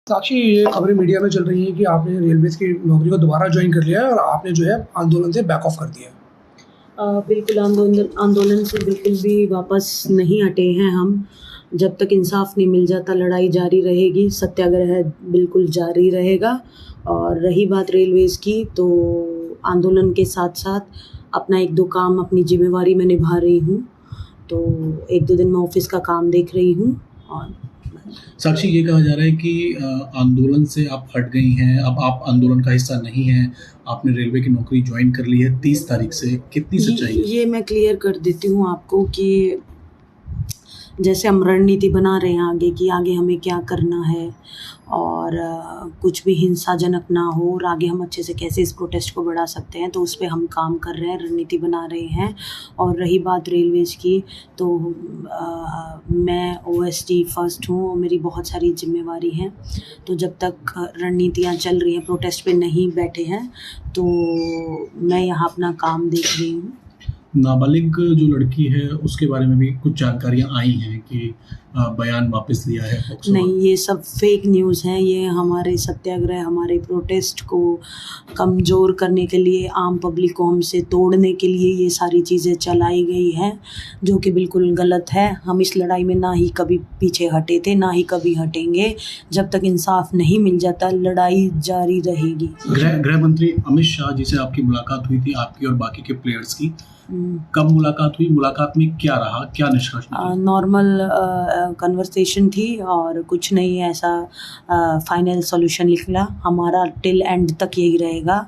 साक्षी, ये खबरें मीडिया में चल रही हैं कि आपने रेलवेज़ की नौकरी को दोबारा जॉइन कर लिया है और आपने जो है आंदोलन से बैक ऑफ कर दिया है। बिल्कुल आंदोलन से बिल्कुल भी वापस नहीं हटे हैं हम। जब तक इंसाफ नहीं मिल जाता लड़ाई जारी रहेगी, सत्याग्रह बिल्कुल जारी रहेगा। और रही बात रेलवेज़ की, तो आंदोलन के साथ-साथ अपना 1-2 काम, अपनी ज़िम्मेवारी मैं निभा रही हूँ। तो 1-2 दिन मैं ऑफ़िस का काम देख रही हूँ। और साक्षी, ये कहा जा रहा है कि आंदोलन से आप हट गई हैं, अब आप आंदोलन का हिस्सा नहीं हैं, आपने रेलवे की नौकरी ज्वाइन कर ली है 30 तारीख से, कितनी सच्चाई है? ये मैं क्लियर कर देती हूँ आपको कि जैसे हम रणनीति बना रहे हैं आगे कि आगे हमें क्या करना है और कुछ भी हिंसाजनक ना हो और आगे हम अच्छे से कैसे इस प्रोटेस्ट को बढ़ा सकते हैं, तो उस पे हम काम कर रहे हैं, रणनीति बना रहे हैं। और रही बात रेलवेज़ की, तो मैं ओएसडी फर्स्ट हूँ और मेरी बहुत सारी जिम्मेवारी हैं। तो जब तक रणनीतियाँ चल रही हैं, प्रोटेस्ट पे नहीं बैठे हैं, तो मैं यहाँ अपना काम देख रही हूँ। नाबालिग जो लड़की है उसके बारे में भी कुछ जानकारियां आई हैं कि बयान वापस लिया है पॉक्सो नहीं, ये सब फेक न्यूज़ हैं। ये हमारे सत्याग्रह, हमारे प्रोटेस्ट को कमज़ोर करने के लिए, आम पब्लिक को हमसे तोड़ने के लिए ये सारी चीज़ें चलाई गई हैं, जो कि बिल्कुल गलत है। हम इस लड़ाई में ना ही कभी पीछे हटे थे, ना ही कभी हटेंगे। जब तक इंसाफ नहीं मिल जाता लड़ाई जारी रहेगी। गृह मंत्री अमित शाह जी से आपकी मुलाकात हुई थी, आपकी और बाकी के प्लेयर्स की। कब मुलाकात हुई? मुलाकात में क्या रहा, क्या निष्कर्ष निकला? नॉर्मल कन्वर्सेशन थी और कुछ नहीं ऐसा फाइनल सॉल्यूशन निकला। हमारा टिल एंड तक यही रहेगा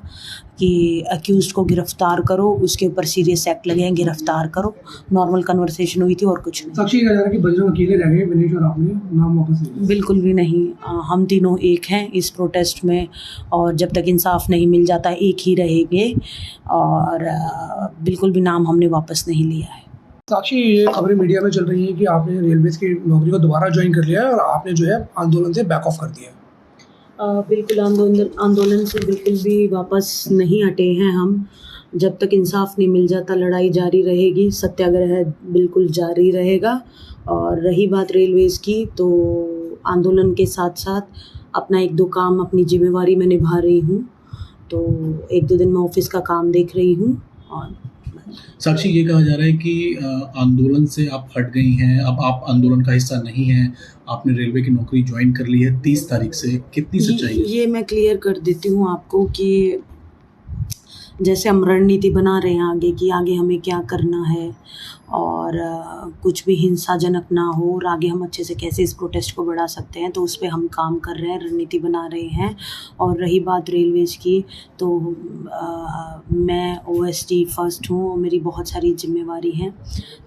कि अक्यूज्ड को गिरफ्तार करो, उसके ऊपर सीरियस एक्ट लगे हैं, गिरफ्तार करो। नॉर्मल कन्वर्सेशन हुई थी और कुछ नहीं। साक्षी, कहा जा रहा है कि बजरंग अकेले रह गए, विनेश और आपने नाम वापस ले लिया। बिल्कुल भी नहीं। हम तीनों एक हैं इस प्रोटेस्ट में और जब तक इंसाफ नहीं मिल जाता एक ही रहेंगे और बिल्कुल भी नाम हमने वापस नहीं लिया है। साक्षी, ये खबरें मीडिया में चल रही हैं कि आपने रेलवेज़ की नौकरी को दोबारा जॉइन कर लिया है और आपने जो है आंदोलन से बैक ऑफ कर दिया है। बिल्कुल आंदोलन से बिल्कुल भी वापस नहीं हटे हैं हम। जब तक इंसाफ नहीं मिल जाता लड़ाई जारी रहेगी, सत्याग्रह बिल्कुल जारी रहेगा। और रही बात रेलवेज़ की, तो आंदोलन के साथ अपना 1-2 काम, अपनी ज़िम्मेवारी मैं निभा रही हूँ। तो 1-2 दिन मैं ऑफ़िस का काम देख रही हूँ। और साक्षी, ये कहा जा रहा है कि आंदोलन से आप हट गई हैं, अब आप आंदोलन का हिस्सा नहीं हैं, आपने रेलवे की नौकरी ज्वाइन कर ली है 30 तारीख से, कितनी सच्चाई है? ये मैं क्लियर कर देती हूँ आपको कि जैसे हम रणनीति बना रहे हैं आगे कि आगे हमें क्या करना है और कुछ भी हिंसाजनक ना हो और आगे हम अच्छे से कैसे इस प्रोटेस्ट को बढ़ा सकते हैं, तो उस पे हम काम कर रहे हैं, रणनीति बना रहे हैं। और रही बात रेलवेज़ की, तो मैं ओएसडी फर्स्ट हूँ और मेरी बहुत सारी जिम्मेवारी हैं।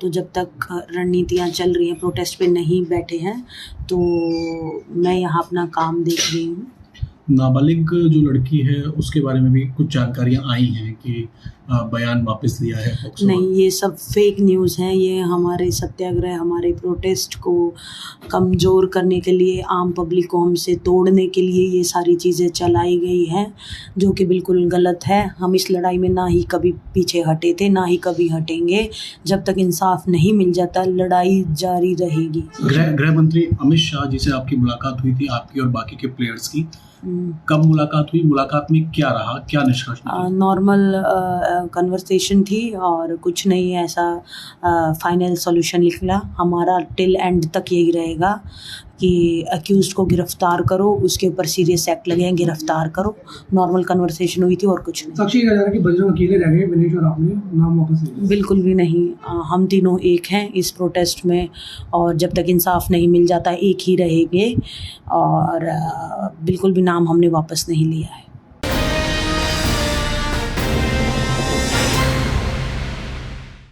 तो जब तक रणनीतियाँ चल रही हैं, प्रोटेस्ट पे नहीं बैठे हैं, तो मैं यहाँ अपना काम देख रही हूँ। नाबालिग जो लड़की है उसके बारे में भी कुछ जानकारियां आई हैं कि बयान वापस लिया है पॉक्सो नहीं, ये सब फेक न्यूज़ हैं। ये हमारे सत्याग्रह, हमारे प्रोटेस्ट को कमज़ोर करने के लिए, आम पब्लिक को हमसे तोड़ने के लिए ये सारी चीज़ें चलाई गई हैं, जो कि बिल्कुल गलत है। हम इस लड़ाई में ना ही कभी पीछे हटे थे, ना ही कभी हटेंगे। जब तक इंसाफ नहीं मिल जाता लड़ाई जारी रहेगी। गृह मंत्री अमित शाह जी से आपकी मुलाकात हुई थी, आपकी और बाकी के प्लेयर्स की। कब मुलाकात हुई? मुलाकात में क्या रहा, क्या निष्कर्ष निकला? नॉर्मल कन्वर्सेशन थी और कुछ नहीं ऐसा फाइनल सॉल्यूशन निकला। हमारा टिल एंड तक यही रहेगा कि अक्यूज्ड को गिरफ्तार करो, उसके ऊपर सीरियस एक्ट लगे हैं, गिरफ्तार करो। नॉर्मल कन्वर्सेशन हुई थी और कुछ नहीं। साक्षी, कहा जा रहा है कि बजरंग अकेले रह गए, विनेश और आपने नाम वापस ले लिया। बिल्कुल भी नहीं। हम तीनों एक हैं इस प्रोटेस्ट में और जब तक इंसाफ नहीं मिल जाता एक ही रहेंगे और बिल्कुल भी नाम हमने वापस नहीं लिया है।